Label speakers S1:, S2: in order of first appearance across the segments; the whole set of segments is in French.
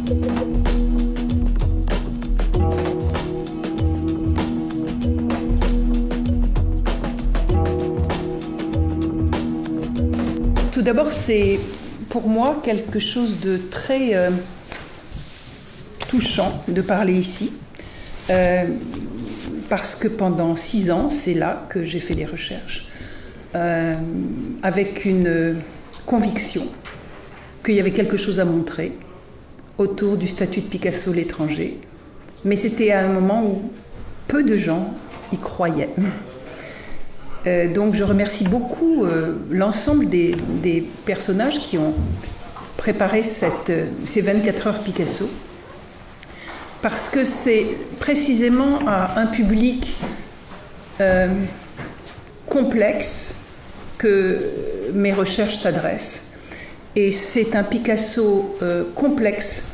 S1: Tout d'abord, c'est pour moi quelque chose de très touchant de parler ici, parce que pendant 6 ans, c'est là que j'ai fait des recherches, avec une conviction qu'il y avait quelque chose à montrer autour du statut de Picasso l'étranger, mais c'était à un moment où peu de gens y croyaient. Donc je remercie beaucoup l'ensemble des personnages qui ont préparé ces 24 heures Picasso, parce que c'est précisément à un public complexe que mes recherches s'adressent. Et c'est un Picasso complexe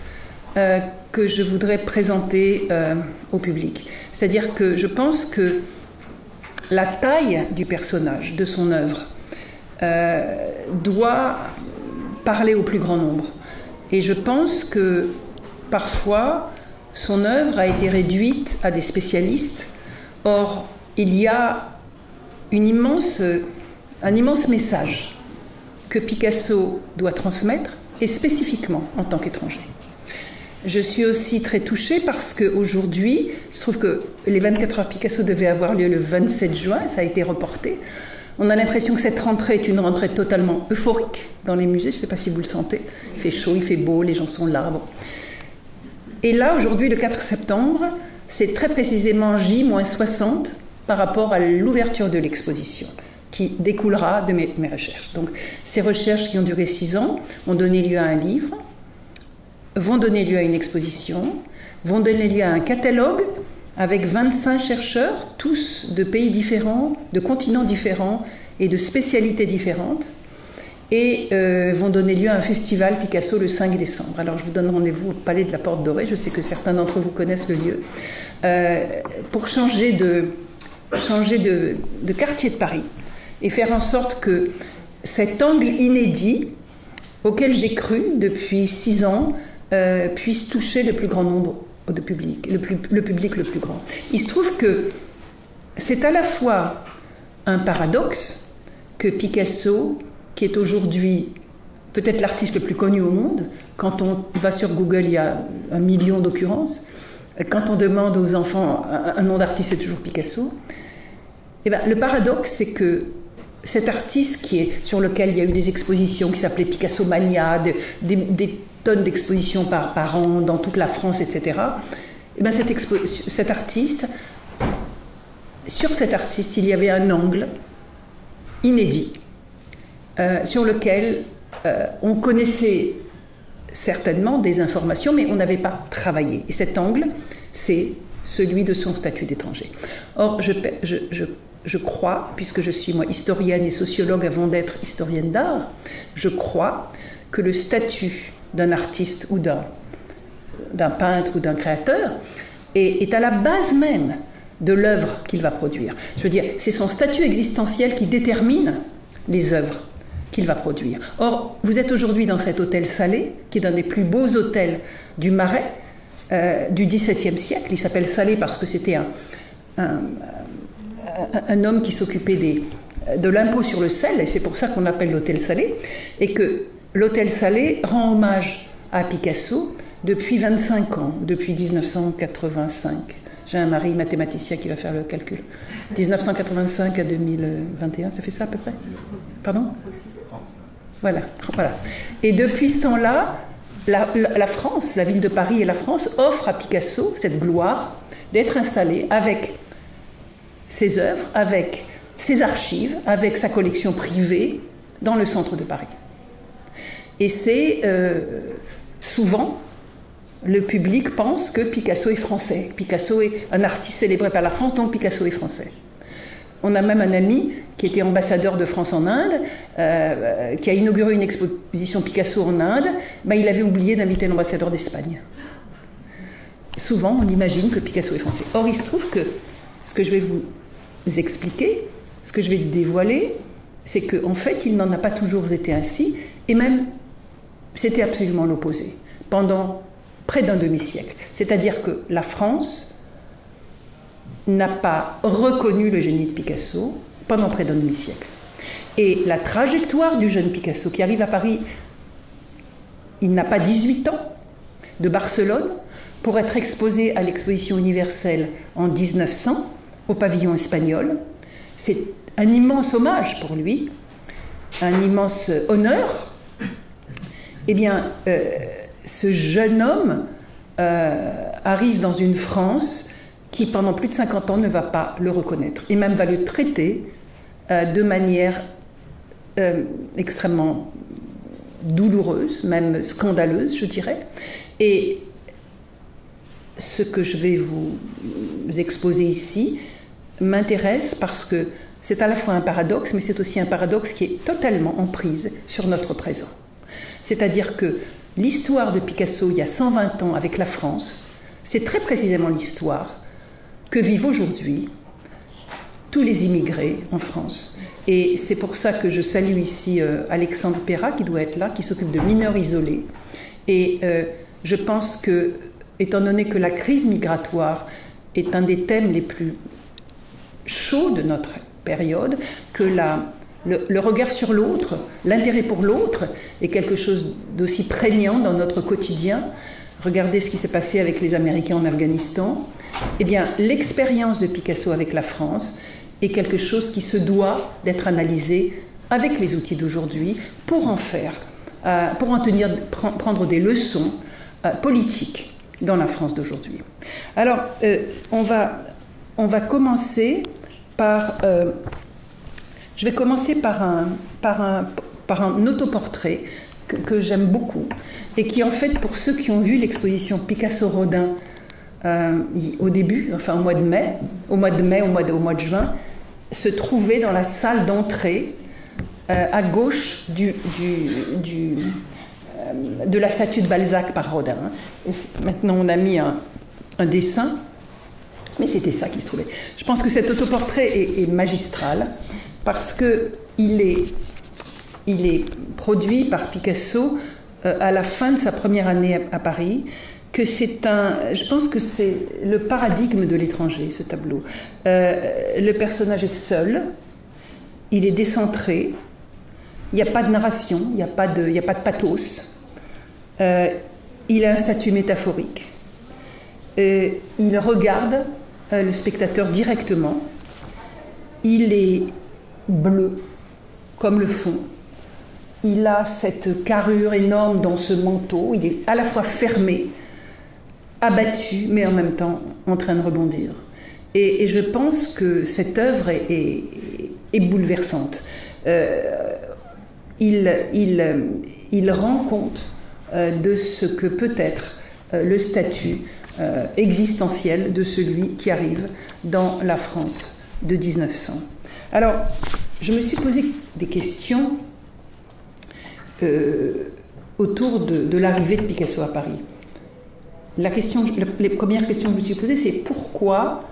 S1: que je voudrais présenter au public. C'est-à-dire que je pense que la taille du personnage, de son œuvre, doit parler au plus grand nombre. Et je pense que parfois, son œuvre a été réduite à des spécialistes. Or, il y a un immense message que Picasso doit transmettre, et spécifiquement en tant qu'étranger. Je suis aussi très touchée parce qu'aujourd'hui, il se trouve que les 24 heures Picasso devaient avoir lieu le 27 juin, ça a été reporté. On a l'impression que cette rentrée est une rentrée totalement euphorique dans les musées, je ne sais pas si vous le sentez. Il fait chaud, il fait beau, les gens sont là. Bon. Et là, aujourd'hui, le 4 septembre, c'est très précisément J-60 par rapport à l'ouverture de l'exposition, qui découlera de mes recherches. Donc, ces recherches qui ont duré 6 ans ont donné lieu à un livre, vont donner lieu à une exposition, vont donner lieu à un catalogue avec 25 chercheurs, tous de pays différents, de continents différents et de spécialités différentes, et vont donner lieu à un festival Picasso le 5 décembre. Alors je vous donne rendez-vous au Palais de la Porte Dorée, je sais que certains d'entre vous connaissent le lieu, pour changer de quartier de Paris et faire en sorte que cet angle inédit auquel j'ai cru depuis 6 ans puisse toucher le plus grand nombre de public, le public le plus grand. Il se trouve que c'est à la fois un paradoxe que Picasso, qui est aujourd'hui peut-être l'artiste le plus connu au monde, quand on va sur Google, il y a 1 million d'occurrences, quand on demande aux enfants un nom d'artiste, c'est toujours Picasso. Et ben, le paradoxe, c'est que cet artiste sur lequel il y a eu des expositions qui s'appelaient Picasso Mania, des tonnes d'expositions par an dans toute la France, etc. Et bien cet artiste, sur cet artiste, il y avait un angle inédit sur lequel on connaissait certainement des informations, mais on n'avait pas travaillé. Et cet angle, c'est celui de son statut d'étranger. Or, je crois, puisque je suis moi historienne et sociologue avant d'être historienne d'art, je crois que le statut d'un artiste ou d'un peintre ou d'un créateur est à la base même de l'œuvre qu'il va produire. Je veux dire, c'est son statut existentiel qui détermine les œuvres qu'il va produire. Or, vous êtes aujourd'hui dans cet hôtel Salé, qui est un des plus beaux hôtels du Marais du XVIIe siècle. Il s'appelle Salé parce que c'était un homme qui s'occupait de l'impôt sur le sel, et c'est pour ça qu'on appelle l'hôtel Salé, et que l'hôtel Salé rend hommage à Picasso depuis 25 ans, depuis 1985. J'ai un mari mathématicien qui va faire le calcul. 1985 à 2021, ça fait ça à peu près? Pardon? Voilà. Et depuis ce temps-là, la France, la ville de Paris et la France offrent à Picasso cette gloire d'être installé avec ses œuvres, avec ses archives, avec sa collection privée dans le centre de Paris. Et c'est souvent, le public pense que Picasso est français. Picasso est un artiste célébré par la France, donc Picasso est français. On a même un ami qui était ambassadeur de France en Inde, qui a inauguré une exposition Picasso en Inde. Ben, il avait oublié d'inviter l'ambassadeur d'Espagne. Souvent, on imagine que Picasso est français. Or, il se trouve que ce que je vais vous expliquer, ce que je vais dévoiler, c'est qu'en fait, il n'en a pas toujours été ainsi, et même, c'était absolument l'opposé. Pendant près d'un demi-siècle. C'est-à-dire que la France n'a pas reconnu le génie de Picasso pendant près d'un demi-siècle. Et la trajectoire du jeune Picasso qui arrive à Paris, il n'a pas 18 ans, de Barcelone, pour être exposé à l'exposition universelle en 1900 au pavillon espagnol. C'est un immense hommage pour lui, un immense honneur. Eh bien, ce jeune homme arrive dans une France qui, pendant plus de 50 ans, ne va pas le reconnaître, et même va le traiter de manière extrêmement douloureuse, même scandaleuse, je dirais. Et ce que je vais vous exposer ici m'intéresse parce que c'est à la fois un paradoxe, mais c'est aussi un paradoxe qui est totalement en prise sur notre présent. C'est-à-dire que l'histoire de Picasso, il y a 120 ans avec la France, c'est très précisément l'histoire que vivent aujourd'hui tous les immigrés en France. Et c'est pour ça que je salue ici Alexandre Perra, qui doit être là, qui s'occupe de mineurs isolés. Et je pense que, étant donné que la crise migratoire est un des thèmes les plus chauds de notre période, que le regard sur l'autre, l'intérêt pour l'autre est quelque chose d'aussi prégnant dans notre quotidien. Regardez ce qui s'est passé avec les Américains en Afghanistan. Eh bien, l'expérience de Picasso avec la France est quelque chose qui se doit d'être analysé avec les outils d'aujourd'hui pour en faire, pour en prendre des leçons politiques dans la France d'aujourd'hui. Alors, on va commencer par... je vais commencer par un autoportrait que j'aime beaucoup et qui, en fait, pour ceux qui ont vu l'exposition Picasso-Rodin au début, enfin au mois de mai, au mois de juin, se trouvait dans la salle d'entrée à gauche de la statue de Balzac par Rodin. Et maintenant, on a mis un dessin, mais c'était ça qui se trouvait. Je pense que cet autoportrait est magistral parce qu'il est produit par Picasso à la fin de sa première année à Paris, que je pense que c'est le paradigme de l'étranger, ce tableau. Le personnage est seul, il est décentré, il n'y a pas de narration, il n'y a pas de pathos, il a un statut métaphorique, il regarde le spectateur directement, il est bleu comme le fond, il a cette carrure énorme dans ce manteau, il est à la fois fermé, abattu, mais en même temps en train de rebondir. Et je pense que cette œuvre est bouleversante. Il rend compte de ce que peut être le statut existentiel de celui qui arrive dans la France de 1900. Alors, je me suis posé des questions autour de l'arrivée de Picasso à Paris. Les premières questions que je me suis posées, c'est pourquoi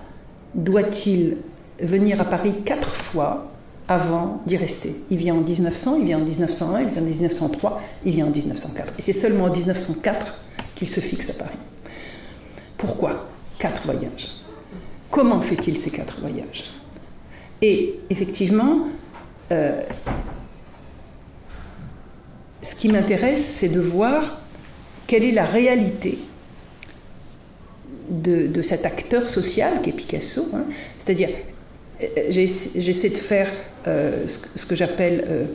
S1: doit-il venir à Paris 4 fois avant d'y rester? Il vient en 1900, il vient en 1901, il vient en 1903, il vient en 1904. Et c'est seulement en 1904 qu'il se fixe à Paris. Pourquoi 4 voyages? Comment fait-il ces 4 voyages? Et effectivement, ce qui m'intéresse, c'est de voir quelle est la réalité de cet acteur social qu'est Picasso. C'est-à-dire, j'essaie de faire ce que j'appelle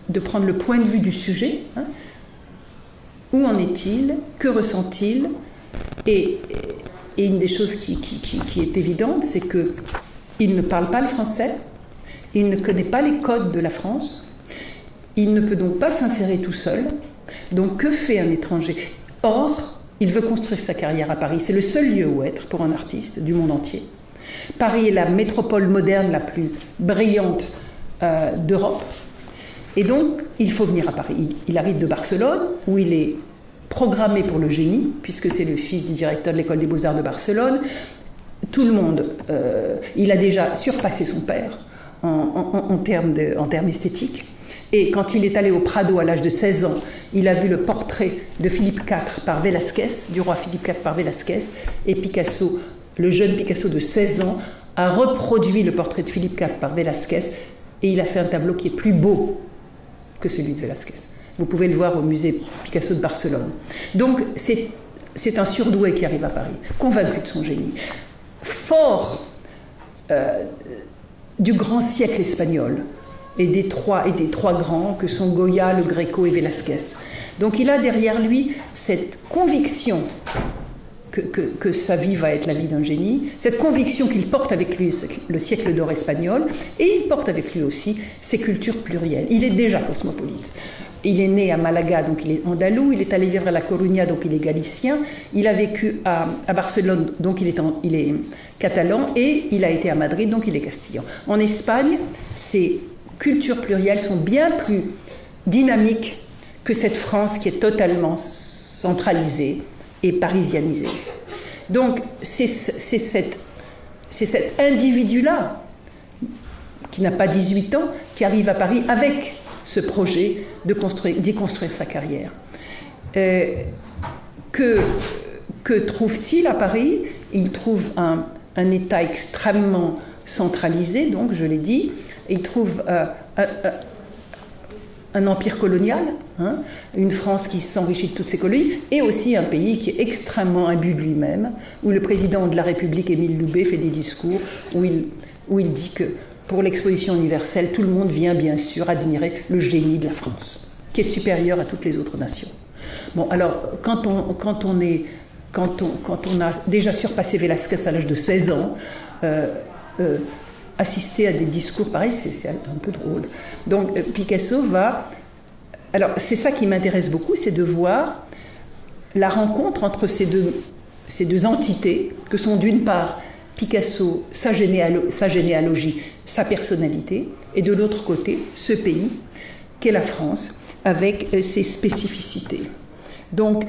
S1: de prendre le point de vue du sujet. Où en est-il? Que ressent-il? Et une des choses qui est évidente, c'est qu'il ne parle pas le français, il ne connaît pas les codes de la France, il ne peut donc pas s'insérer tout seul. Donc que fait un étranger? Or, il veut construire sa carrière à Paris. C'est le seul lieu où être pour un artiste du monde entier. Paris est la métropole moderne la plus brillante d'Europe. Et donc, il faut venir à Paris. Il arrive de Barcelone, où il est programmé pour le génie, puisque c'est le fils du directeur de l'école des beaux-arts de Barcelone. Tout le monde, il a déjà surpassé son père en termes esthétiques. Et quand il est allé au Prado à l'âge de 16 ans, il a vu le portrait de Philippe IV par Velázquez, du roi Philippe IV par Velázquez, et Picasso, le jeune Picasso de 16 ans, a reproduit le portrait de Philippe IV par Velázquez, et il a fait un tableau qui est plus beau que celui de Velázquez. Vous pouvez le voir au musée Picasso de Barcelone. Donc c'est un surdoué qui arrive à Paris, convaincu de son génie, fort du grand siècle espagnol et des trois grands que sont Goya, le Greco et Velázquez. Donc il a derrière lui cette conviction que sa vie va être la vie d'un génie, cette conviction qu'il porte avec lui le siècle d'or espagnol, et il porte avec lui aussi ses cultures plurielles. Il est déjà cosmopolite. Il est né à Malaga, donc il est andalou, il est allé vivre à La Coruña, donc il est galicien, il a vécu à Barcelone, donc il est catalan, et il a été à Madrid, donc il est castillan. En Espagne, ces cultures plurielles sont bien plus dynamiques que cette France qui est totalement centralisée et parisianisée. Donc c'est cet individu-là, qui n'a pas 18 ans, qui arrive à Paris avec ce projet d'y construire sa carrière. Que trouve-t-il à Paris? Il trouve un État extrêmement centralisé, donc je l'ai dit. Il trouve un empire colonial, une France qui s'enrichit de toutes ses colonies, et aussi un pays qui est extrêmement imbu de lui-même, où le président de la République, Émile Loubet, fait des discours où il dit que pour l'exposition universelle, tout le monde vient bien sûr admirer le génie de la France, qui est supérieur à toutes les autres nations. Bon, alors, quand on a déjà surpassé Velázquez à l'âge de 16 ans, assister à des discours pareils, c'est un peu drôle. Donc, Picasso va... Alors, c'est ça qui m'intéresse beaucoup, c'est de voir la rencontre entre ces deux entités, que sont d'une part Picasso, sa généalogie, sa personnalité, et de l'autre côté, ce pays qu'est la France, avec ses spécificités. Donc,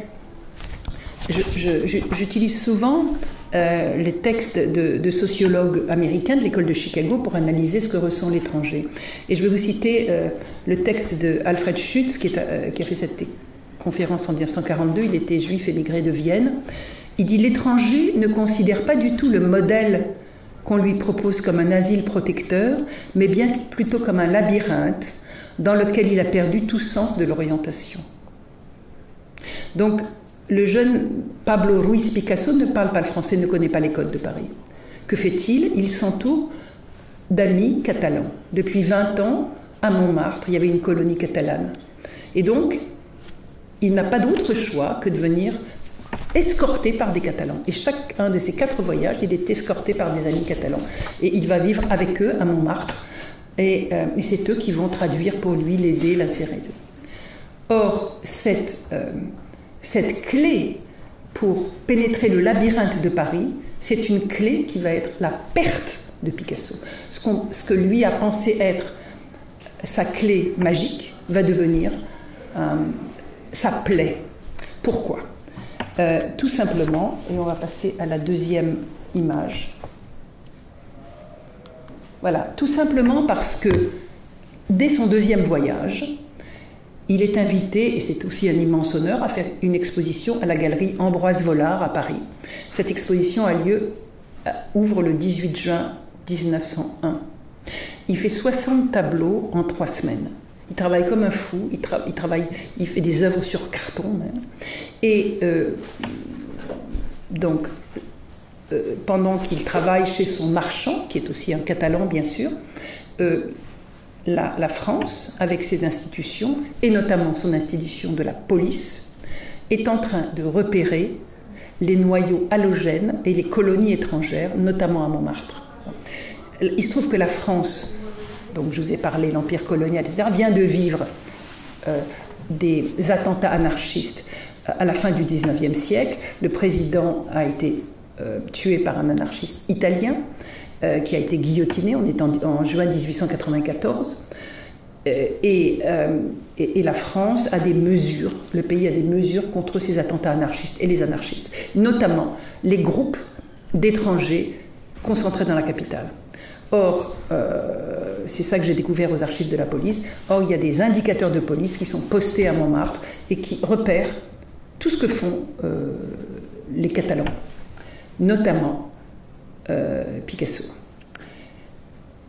S1: j'utilise souvent les textes de sociologues américains de l'école de Chicago pour analyser ce que ressent l'étranger. Et je vais vous citer le texte de Alfred Schütz, qui a fait cette conférence en 1942. Il était juif émigré de Vienne. Il dit « L'étranger ne considère pas du tout le modèle qu'on lui propose comme un asile protecteur, mais bien plutôt comme un labyrinthe dans lequel il a perdu tout sens de l'orientation. » Donc, le jeune Pablo Ruiz Picasso ne parle pas le français, ne connaît pas les codes de Paris. Que fait-il? Il s'entoure d'amis catalans. Depuis 20 ans, à Montmartre, il y avait une colonie catalane. Et donc, il n'a pas d'autre choix que de venir escorté par des Catalans. Et chacun de ces 4 voyages, il est escorté par des amis catalans. Et il va vivre avec eux à Montmartre. Et c'est eux qui vont traduire pour lui, l'aider, l'insérer. Or, cette clé pour pénétrer le labyrinthe de Paris, c'est une clé qui va être la perte de Picasso. Ce que lui a pensé être sa clé magique va devenir sa plaie. Pourquoi? Tout simplement, et on va passer à la deuxième image. Voilà, tout simplement parce que dès son deuxième voyage, il est invité, et c'est aussi un immense honneur, à faire une exposition à la galerie Ambroise Vollard à Paris. Cette exposition ouvre le 18 juin 1901. Il fait 60 tableaux en 3 semaines. Il travaille comme un fou, il fait des œuvres sur carton même. Et donc, pendant qu'il travaille chez son marchand, qui est aussi un Catalan bien sûr, la France, avec ses institutions, et notamment son institution de la police, est en train de repérer les noyaux halogènes et les colonies étrangères, notamment à Montmartre. Il se trouve que la France, donc je vous ai parlé, l'empire colonial, etc., vient de vivre des attentats anarchistes à la fin du 19e siècle. Le président a été tué par un anarchiste italien qui a été guillotiné, on est en juin 1894. Et la France a des mesures, le pays a des mesures contre ces attentats anarchistes et les anarchistes, notamment les groupes d'étrangers concentrés dans la capitale. Or, c'est ça que j'ai découvert aux archives de la police. Or, il y a des indicateurs de police qui sont postés à Montmartre et qui repèrent tout ce que font les Catalans, notamment Picasso.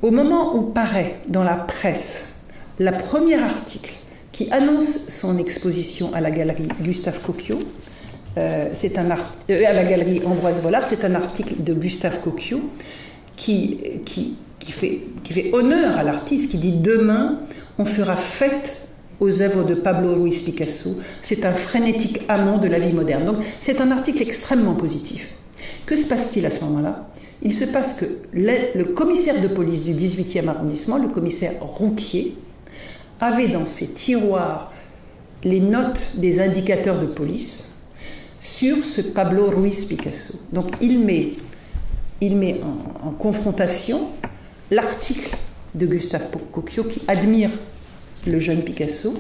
S1: Au moment où paraît dans la presse le premier article qui annonce son exposition à la galerie Gustave Cocchio, à la galerie Ambroise Vollard, c'est un article de Gustave Cocchio qui fait honneur à l'artiste, qui dit « Demain, on fera fête aux œuvres de Pablo Ruiz Picasso. C'est un frénétique amant de la vie moderne. » Donc, c'est un article extrêmement positif. Que se passe-t-il à ce moment-là? Il se passe que le commissaire de police du 18e arrondissement, le commissaire Rouquier, avait dans ses tiroirs les notes des indicateurs de police sur ce Pablo Ruiz Picasso. Donc, il met en confrontation l'article de Gustave Cocchio qui admire le jeune Picasso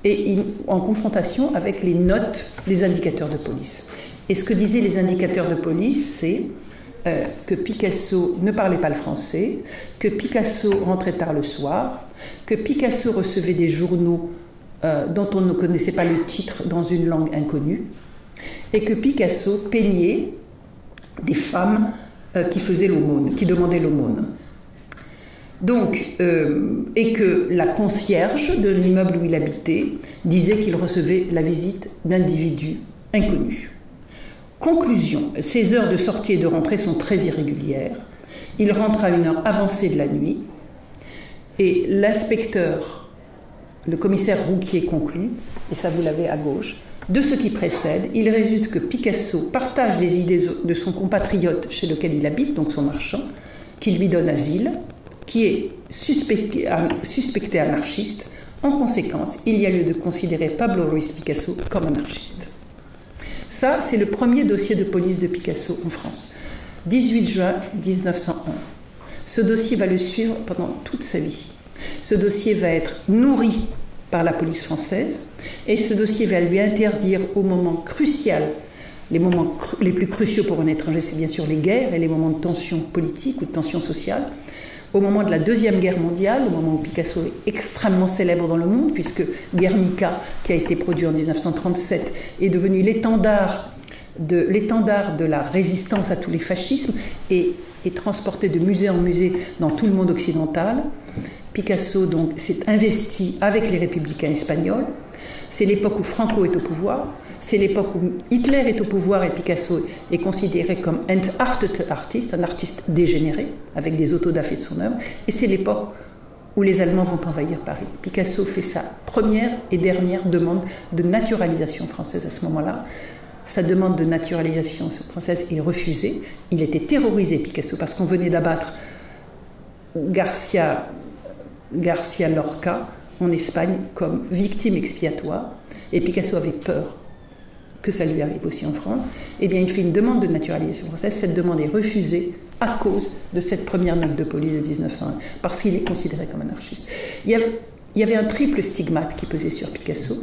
S1: et en confrontation avec les notes des indicateurs de police. Et ce que disaient les indicateurs de police, c'est que Picasso ne parlait pas le français, que Picasso rentrait tard le soir, que Picasso recevait des journaux dont on ne connaissait pas le titre dans une langue inconnue, et que Picasso peignait des femmes qui faisaient l'aumône, qui demandaient l'aumône. Donc, et que la concierge de l'immeuble où il habitait disait qu'il recevait la visite d'individus inconnus. Conclusion, ses heures de sortie et de rentrée sont très irrégulières. Il rentre à une heure avancée de la nuit et l'inspecteur, le commissaire Rouquier conclut, et ça vous l'avez à gauche, de ce qui précède, il résulte que Picasso partage les idées de son compatriote chez lequel il habite, donc son marchand, qui lui donne asile, qui est suspecté anarchiste. En conséquence, il y a lieu de considérer Pablo Ruiz Picasso comme anarchiste. Ça, c'est le premier dossier de police de Picasso en France. 18 juin 1901. Ce dossier va le suivre pendant toute sa vie. Ce dossier va être nourri par la police française et ce dossier va lui interdire au moment crucial, les moments les plus cruciaux pour un étranger, c'est bien sûr les guerres et les moments de tension politique ou de tension sociale. Au moment de la Deuxième Guerre mondiale, au moment où Picasso est extrêmement célèbre dans le monde, puisque Guernica, qui a été produit en 1937, est devenu l'étendard de la résistance à tous les fascismes et est transporté de musée en musée dans tout le monde occidental. Picasso donc s'est investi avec les républicains espagnols. C'est l'époque où Franco est au pouvoir. C'est l'époque où Hitler est au pouvoir et Picasso est considéré comme entartete artiste, un artiste dégénéré, avec des autodafés de son œuvre. Et c'est l'époque où les Allemands vont envahir Paris. Picasso fait sa première et dernière demande de naturalisation française à ce moment-là. Sa demande de naturalisation française est refusée. Il était terrorisé, Picasso, parce qu'on venait d'abattre Garcia Lorca en Espagne comme victime expiatoire. Et Picasso avait peur que ça lui arrive aussi en France. Eh bien, il fait une demande de naturalisation française. Cette demande est refusée à cause de cette première note de police de 1901, parce qu'il est considéré comme anarchiste. Il y avait un triple stigmate qui pesait sur Picasso,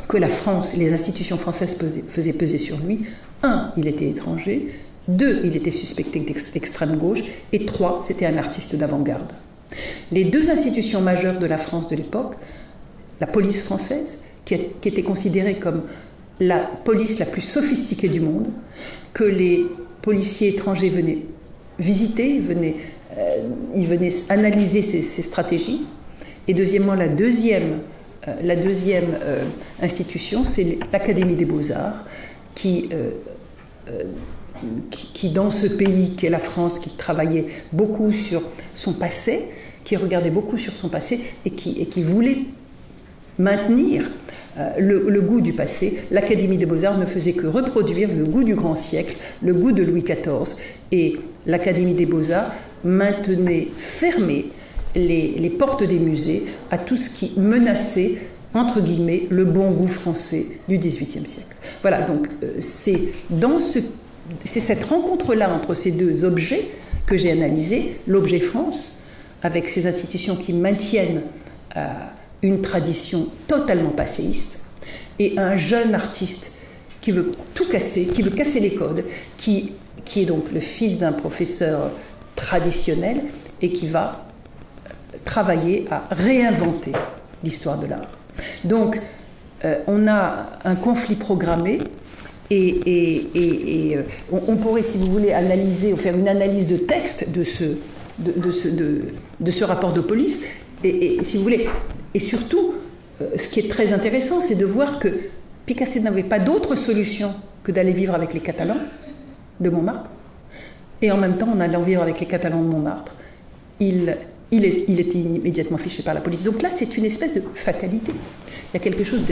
S1: que la France, les institutions françaises faisaient peser sur lui. 1, il était étranger. 2, il était suspecté d'extrême gauche. Et 3, c'était un artiste d'avant-garde. Les deux institutions majeures de la France de l'époque, la police française, qui était considérée comme la police la plus sophistiquée du monde, que les policiers étrangers venaient visiter, ils venaient analyser ces stratégies. Et deuxièmement, la deuxième institution, c'est l'Académie des Beaux-Arts, qui dans ce pays qu'est la France, qui travaillait beaucoup sur son passé, qui regardait beaucoup sur son passé et qui voulait maintenir le goût du passé. L'Académie des Beaux-Arts ne faisait que reproduire le goût du grand siècle, le goût de Louis XIV. Et l'Académie des Beaux-Arts maintenait fermées les portes des musées à tout ce qui menaçait, entre guillemets, le bon goût français du XVIIIe siècle. Voilà, donc c'est cette rencontre-là entre ces deux objets que j'ai analysés, l'objet France, avec ces institutions qui maintiennent une tradition totalement passéiste, et un jeune artiste qui veut tout casser, qui veut casser les codes, qui est donc le fils d'un professeur traditionnelle et qui va travailler à réinventer l'histoire de l'art. Donc, on a un conflit programmé et on pourrait, si vous voulez, analyser ou faire une analyse de texte de ce rapport de police. Et si vous voulez, et surtout, ce qui est très intéressant, c'est de voir que Picasso n'avait pas d'autre solution que d'aller vivre avec les Catalans de Montmartre. Et en même temps, en allant vivre avec les Catalans de Montmartre, il était immédiatement fiché par la police. Donc là, c'est une espèce de fatalité. Il y a quelque chose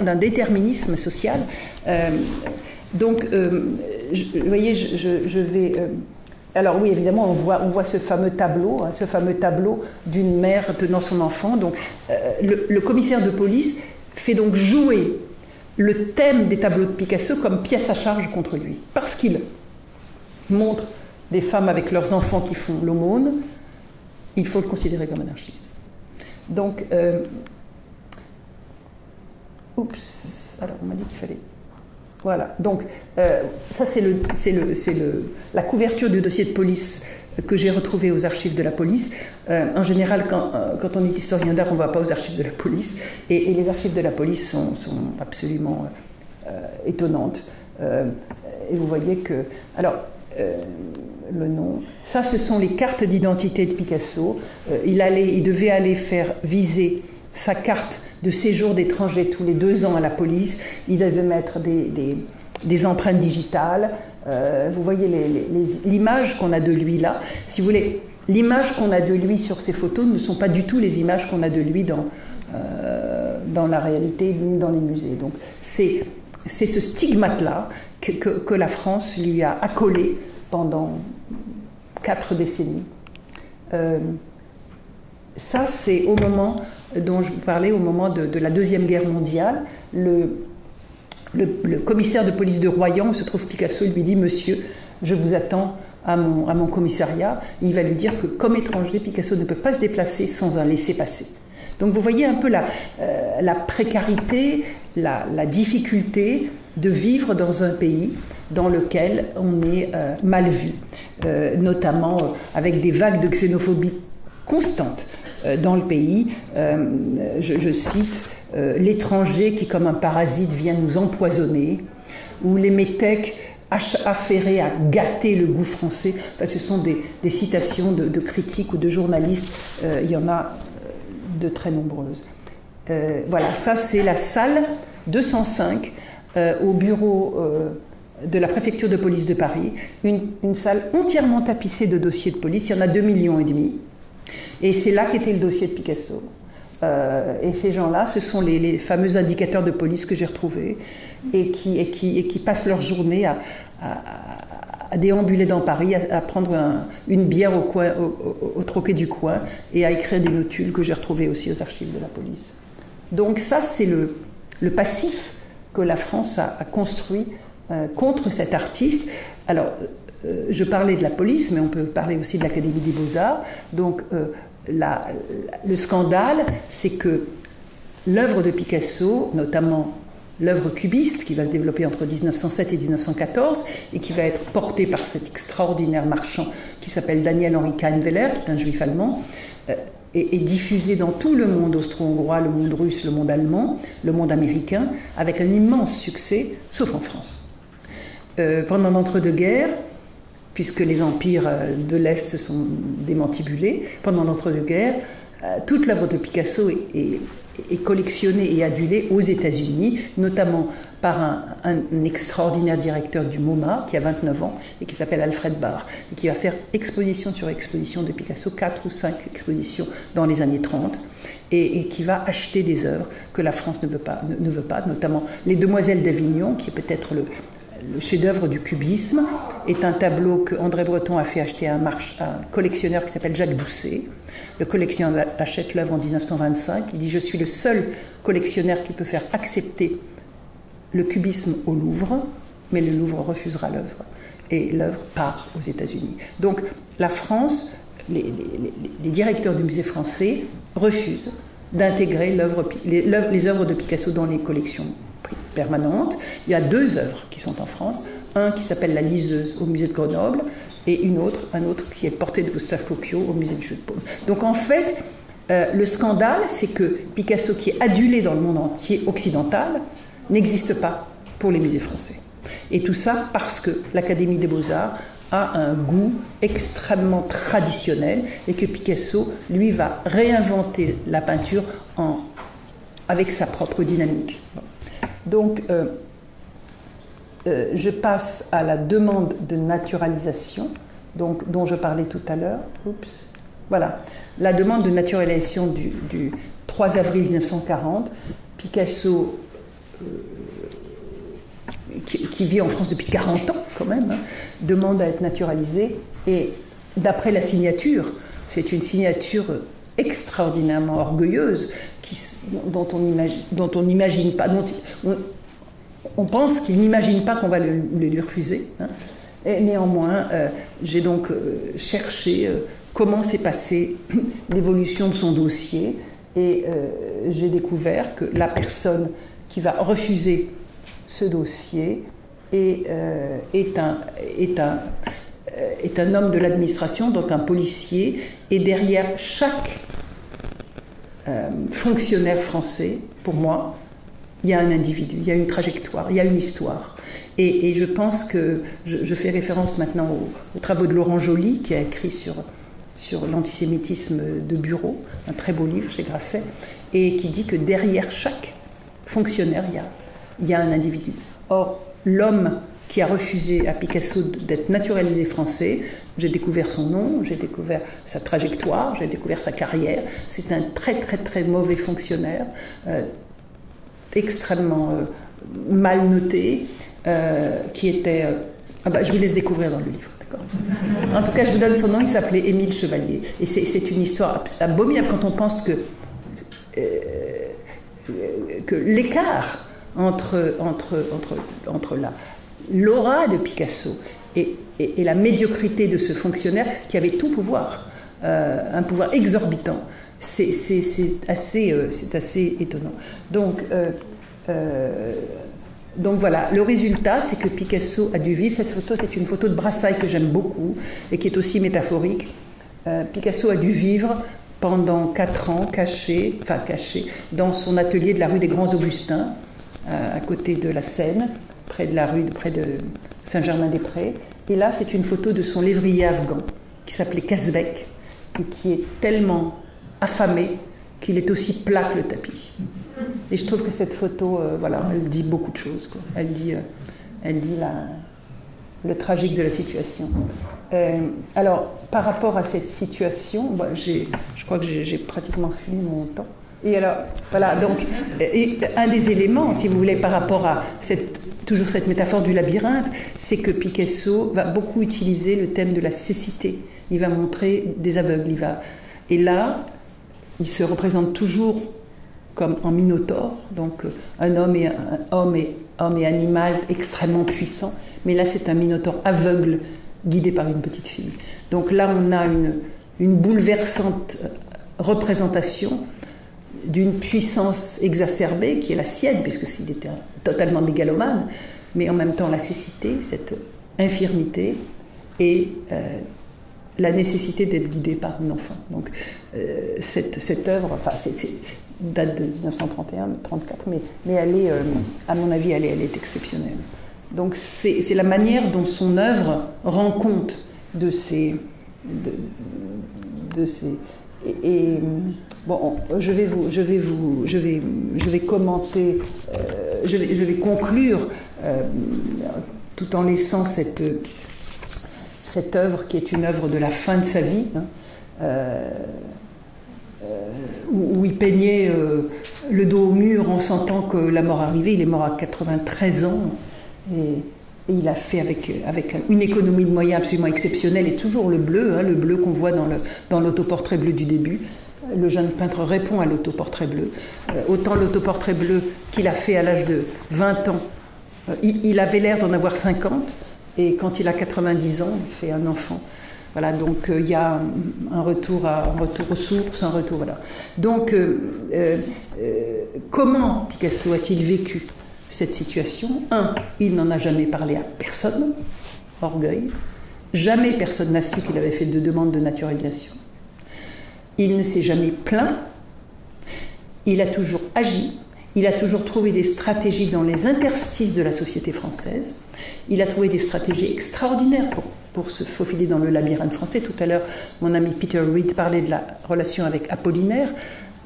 S1: d'un déterminisme social. Donc, vous voyez, je vais... alors oui, évidemment, on voit ce fameux tableau d'une mère tenant son enfant. Donc, le commissaire de police fait donc jouer le thème des tableaux de Picasso comme pièce à charge contre lui. Parce qu'il montre des femmes avec leurs enfants qui font l'aumône, il faut le considérer comme anarchiste. Donc, alors on m'a dit qu'il fallait... Voilà, donc ça c'est la couverture du dossier de police que j'ai retrouvé aux archives de la police. En général, quand on est historien d'art, on ne va pas aux archives de la police, et les archives de la police sont absolument étonnantes. Et vous voyez que... Alors, le nom... Ça, ce sont les cartes d'identité de Picasso. Il devait aller faire viser sa carte de séjour d'étranger tous les 2 ans à la police. Il devait mettre des empreintes digitales. Vous voyez l'image qu'on a de lui là. Si vous voulez, l'image qu'on a de lui sur ces photos ne sont pas du tout les images qu'on a de lui dans la réalité, ni dans les musées. Donc c'est ce stigmate-là que la France lui a accolé pendant 4 décennies. Ça, c'est au moment dont je vous parlais, au moment de la Deuxième Guerre mondiale. Le commissaire de police de Royan, où se trouve Picasso, lui dit « Monsieur, je vous attends à mon commissariat ». Il va lui dire que, comme étranger, Picasso ne peut pas se déplacer sans un laissez-passer. Donc vous voyez un peu la précarité, la difficulté de vivre dans un pays dans lequel on est mal vu, notamment avec des vagues de xénophobie constantes dans le pays. Je cite l'étranger qui, comme un parasite, vient nous empoisonner, ou les métèques affairés à gâter le goût français. Enfin, ce sont des citations de critiques ou de journalistes. Il y en a de très nombreuses. Voilà, ça c'est la salle 205 au bureau de la préfecture de police de Paris. Une salle entièrement tapissée de dossiers de police. Il y en a 2,5 millions. Et c'est là qu'était le dossier de Picasso. Et ces gens-là, ce sont les fameux indicateurs de police que j'ai retrouvés et qui passent leur journée à déambuler dans Paris, à prendre une bière au troquet du coin et à écrire des notules que j'ai retrouvées aussi aux archives de la police. Donc ça, c'est le passif que la France a construit contre cet artiste. Alors, je parlais de la police, mais on peut parler aussi de l'Académie des Beaux-Arts. Donc, le scandale, c'est que l'œuvre de Picasso, notamment l'œuvre cubiste, qui va se développer entre 1907 et 1914, et qui va être portée par cet extraordinaire marchand qui s'appelle Daniel-Henri Kahnweiler, qui est un juif allemand, est diffusée dans tout le monde austro-hongrois, le monde russe, le monde allemand, le monde américain, avec un immense succès, sauf en France. Pendant l'entre-deux-guerres, puisque les empires de l'Est se sont démantibulés, pendant l'entre-deux-guerres, toute l'œuvre de Picasso est collectionnée et adulée aux États-Unis, notamment par un extraordinaire directeur du MoMA, qui a 29 ans, et qui s'appelle Alfred Barr, et qui va faire exposition sur exposition de Picasso, 4 ou 5 expositions dans les années 30, et qui va acheter des œuvres que la France ne veut pas, notamment Les Demoiselles d'Avignon, qui est peut-être le chef-d'œuvre du cubisme, est un tableau que André Breton a fait acheter à un collectionneur qui s'appelle Jacques Doucet. Le collectionneur achète l'œuvre en 1925. Il dit « Je suis le seul collectionneur qui peut faire accepter le cubisme au Louvre, mais le Louvre refusera l'œuvre. » Et l'œuvre part aux États-Unis. Donc la France, les directeurs du musée français refusent d'intégrer les œuvres de Picasso dans les collections permanentes. Il y a 2 œuvres qui sont en France. Un qui s'appelle La Liseuse au musée de Grenoble et un autre qui est le portrait de Gustave Coquio au musée du jeu de paume. Donc en fait, le scandale, c'est que Picasso, qui est adulé dans le monde entier occidental, n'existe pas pour les musées français. Et tout ça parce que l'Académie des Beaux-Arts a un goût extrêmement traditionnel et que Picasso, lui, va réinventer la peinture avec sa propre dynamique. Donc, je passe à la demande de naturalisation, dont je parlais tout à l'heure. Voilà, la demande de naturalisation du 3 avril 1940. Picasso, qui vit en France depuis 40 ans quand même, demande à être naturalisé. Et d'après la signature, c'est une signature extraordinairement orgueilleuse, dont on n'imagine pas, on pense qu'il n'imagine pas qu'on va le lui refuser. Et néanmoins, j'ai donc cherché comment s'est passée l'évolution de son dossier, et j'ai découvert que la personne qui va refuser ce dossier est un homme de l'administration, donc un policier, et derrière chaque fonctionnaire français, pour moi, il y a un individu, il y a une trajectoire, il y a une histoire. Et je pense que, je fais référence maintenant aux travaux de Laurent Joly, qui a écrit sur l'antisémitisme de bureau, un très beau livre chez Grasset, et qui dit que derrière chaque fonctionnaire, il y a un individu. Or, l'homme qui a refusé à Picasso d'être naturalisé français, j'ai découvert son nom, j'ai découvert sa trajectoire, j'ai découvert sa carrière. C'est un très très très mauvais fonctionnaire, extrêmement mal noté, qui était... je vous laisse découvrir dans le livre, d'accord. En tout cas, je vous donne son nom, il s'appelait Émile Chevalier. Et c'est une histoire abominable quand on pense que l'écart entre l'aura de Picasso et la médiocrité de ce fonctionnaire qui avait tout pouvoir, un pouvoir exorbitant, c'est assez étonnant. Donc voilà, le résultat, c'est que Picasso a dû vivre. Cette photo, c'est une photo de Brassailles que j'aime beaucoup et qui est aussi métaphorique. Picasso a dû vivre pendant 4 ans caché dans son atelier de la rue des Grands Augustins, à côté de la Seine, près de Saint-Germain-des-Prés. Et là, c'est une photo de son lévrier afghan, qui s'appelait Kazbek, et qui est tellement affamé qu'il est aussi plat que le tapis. Et je trouve que cette photo, elle dit beaucoup de choses, quoi. Elle dit le tragique de la situation. Alors, par rapport à cette situation, je crois que j'ai pratiquement fini mon temps. Et alors, voilà, donc, un des éléments, si vous voulez, par rapport à toujours cette métaphore du labyrinthe, c'est que Picasso va beaucoup utiliser le thème de la cécité. Il va montrer des aveugles. Et là, il se représente toujours comme en minotaure, donc un homme et animal extrêmement puissant. Mais là, c'est un minotaure aveugle, guidé par une petite fille. Donc là, on a une bouleversante représentation d'une puissance exacerbée qui est la sienne, puisqu'il était totalement mégalomane, mais en même temps la cécité, cette infirmité et la nécessité d'être guidé par un enfant. Donc cette œuvre, date de 1931-34, mais elle est, à mon avis, elle est exceptionnelle. Donc c'est la manière dont son œuvre rend compte de ces bon, je vais commenter, je vais conclure tout en laissant cette œuvre qui est une œuvre de la fin de sa vie, où il peignait le dos au mur en sentant que la mort arrivait. Il est mort à 93 ans et il a fait avec une économie de moyens absolument exceptionnelle, et toujours le bleu qu'on voit dans l'autoportrait bleu du début. Le jeune peintre répond à l'autoportrait bleu. Autant l'autoportrait bleu qu'il a fait à l'âge de 20 ans, il avait l'air d'en avoir 50, et quand il a 90 ans, il fait un enfant. Voilà, donc il y a un retour aux sources, voilà. Donc, comment Picasso a-t-il vécu cette situation? Il n'en a jamais parlé à personne, orgueil. Jamais personne n'a su qu'il avait fait de demande de naturalisation. Il ne s'est jamais plaint. Il a toujours agi. Il a toujours trouvé des stratégies dans les interstices de la société française. Il a trouvé des stratégies extraordinaires pour se faufiler dans le labyrinthe français. Tout à l'heure, mon ami Peter Reed parlait de la relation avec Apollinaire.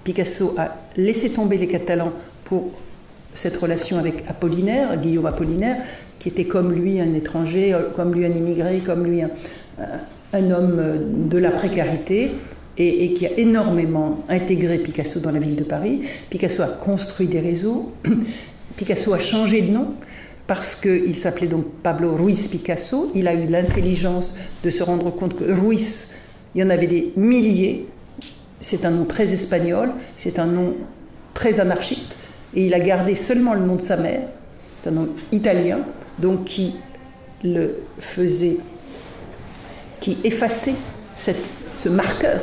S1: Picasso a laissé tomber les Catalans pour cette relation avec Apollinaire, Guillaume Apollinaire, qui était comme lui un étranger, comme lui un immigré, comme lui un homme de la précarité, et qui a énormément intégré Picasso dans la ville de Paris. Picasso a construit des réseaux. Picasso a changé de nom parce qu'il s'appelait donc Pablo Ruiz Picasso. Il a eu l'intelligence de se rendre compte que Ruiz, il y en avait des milliers. C'est un nom très espagnol, c'est un nom très anarchiste. Et il a gardé seulement le nom de sa mère. C'est un nom italien, donc qui effaçait ce marqueur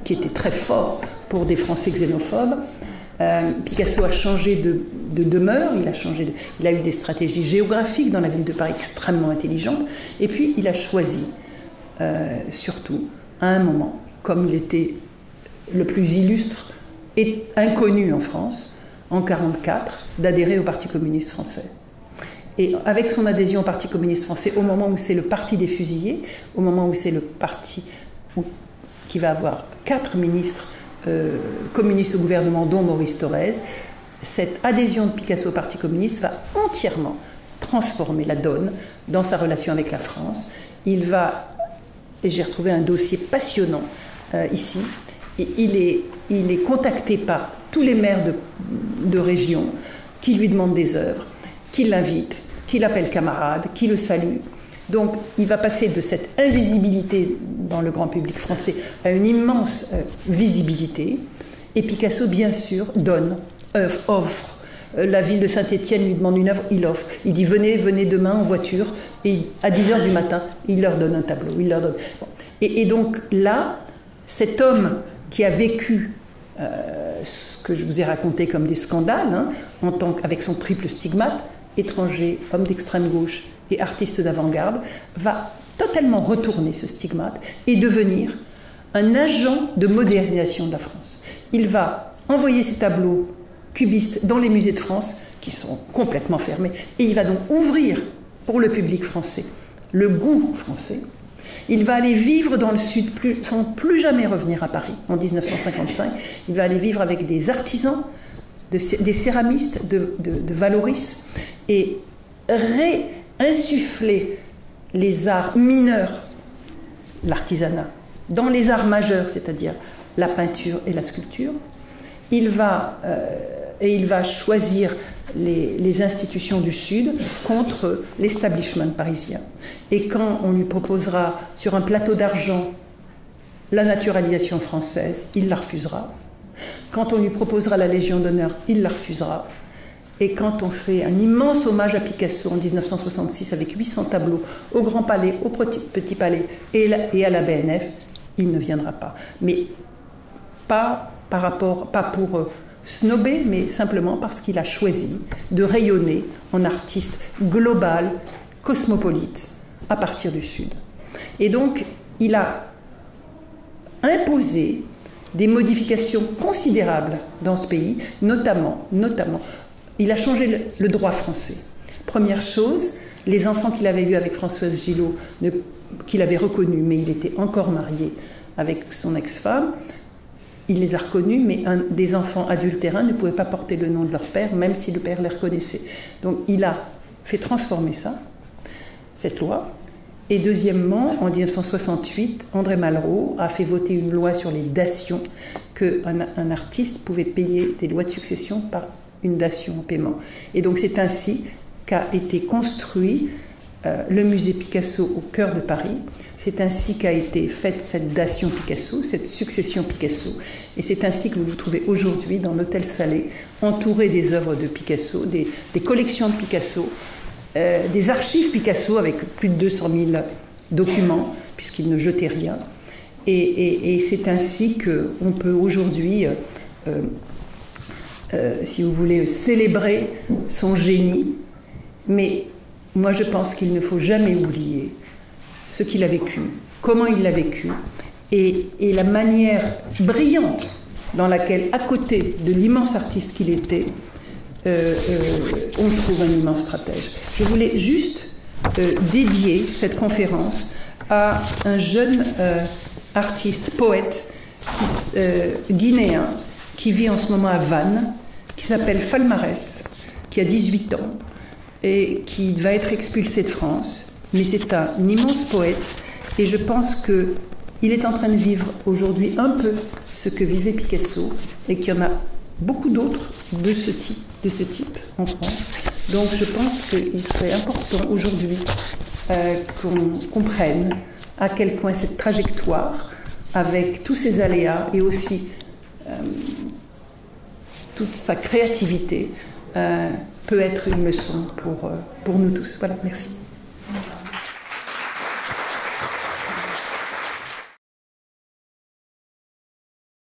S1: qui était très fort pour des Français xénophobes. Picasso a changé de demeure, il a eu des stratégies géographiques dans la ville de Paris extrêmement intelligentes, et puis il a choisi, surtout, à un moment, comme il était le plus illustre et inconnu en France, en 1944, d'adhérer au Parti communiste français. Et avec son adhésion au Parti communiste français, au moment où c'est le parti des fusillés, au moment où c'est le parti qui va avoir 4 ministres communistes au gouvernement, dont Maurice Thorez, cette adhésion de Picasso au Parti communiste va entièrement transformer la donne dans sa relation avec la France. Il va, et j'ai retrouvé un dossier passionnant ici, et il est contacté par tous les maires de région qui lui demandent des œuvres, qui l'invitent, qui l'appellent camarade, qui le saluent. Donc il va passer de cette invisibilité dans le grand public français à une immense visibilité. Et Picasso, bien sûr, donne, offre. La ville de Saint-Étienne lui demande une œuvre, il offre. Il dit venez demain en voiture. Et à 10h du matin, il leur donne un tableau. Il leur donne... Bon. Et donc là, cet homme qui a vécu ce que je vous ai raconté comme des scandales, avec son triple stigmate, étranger, homme d'extrême gauche et artiste d'avant-garde, va totalement retourner ce stigmate et devenir un agent de modernisation de la France. Il va envoyer ses tableaux cubistes dans les musées de France, qui sont complètement fermés, et il va donc ouvrir pour le public français le goût français. Il va aller vivre dans le Sud sans plus jamais revenir à Paris. En 1955, il va aller vivre avec des artisans, des céramistes de Valoris, et réinsuffler les arts mineurs, l'artisanat, dans les arts majeurs, c'est-à-dire la peinture et la sculpture. Il va choisir les institutions du Sud contre l'establishment parisien. Et quand on lui proposera sur un plateau d'argent la naturalisation française, il la refusera. Quand on lui proposera la Légion d'honneur, il la refusera. Et quand on fait un immense hommage à Picasso en 1966 avec 800 tableaux au Grand Palais, au Petit Palais et à la BNF, il ne viendra pas. Mais pas pour snobber, mais simplement parce qu'il a choisi de rayonner en artiste global, cosmopolite, à partir du Sud. Et donc, il a imposé des modifications considérables dans ce pays, notamment, il a changé le droit français. Première chose, les enfants qu'il avait eus avec Françoise Gillot, qu'il avait reconnus, mais il était encore marié avec son ex-femme, il les a reconnus, mais des enfants adultérins ne pouvaient pas porter le nom de leur père, même si le père les reconnaissait. Donc il a fait transformer ça, cette loi. Et deuxièmement, en 1968, André Malraux a fait voter une loi sur les dations, qu'un artiste pouvait payer des lois de succession par une dation en paiement. Et donc c'est ainsi qu'a été construit le musée Picasso au cœur de Paris. C'est ainsi qu'a été faite cette dation Picasso, cette succession Picasso. Et c'est ainsi que vous vous trouvez aujourd'hui dans l'hôtel Salé, entouré des œuvres de Picasso, des collections de Picasso, des archives Picasso avec plus de 200 000 documents, puisqu'il ne jetait rien. Et c'est ainsi qu'on peut aujourd'hui, si vous voulez, célébrer son génie. Mais moi, je pense qu'il ne faut jamais oublier ce qu'il a vécu, comment il l'a vécu, et la manière brillante dans laquelle, à côté de l'immense artiste qu'il était, on trouve un immense stratège. Je voulais juste dédier cette conférence à un jeune artiste, poète guinéen qui vit en ce moment à Vannes, qui s'appelle Falmarès, qui a 18 ans et qui va être expulsé de France. Mais c'est un immense poète et je pense qu'il est en train de vivre aujourd'hui un peu ce que vivait Picasso et qu'il y en a beaucoup d'autres de ce type en France. Donc je pense qu'il serait important aujourd'hui qu'on comprenne à quel point cette trajectoire, avec tous ses aléas et aussi toute sa créativité, peut être une leçon pour nous tous. Voilà, merci.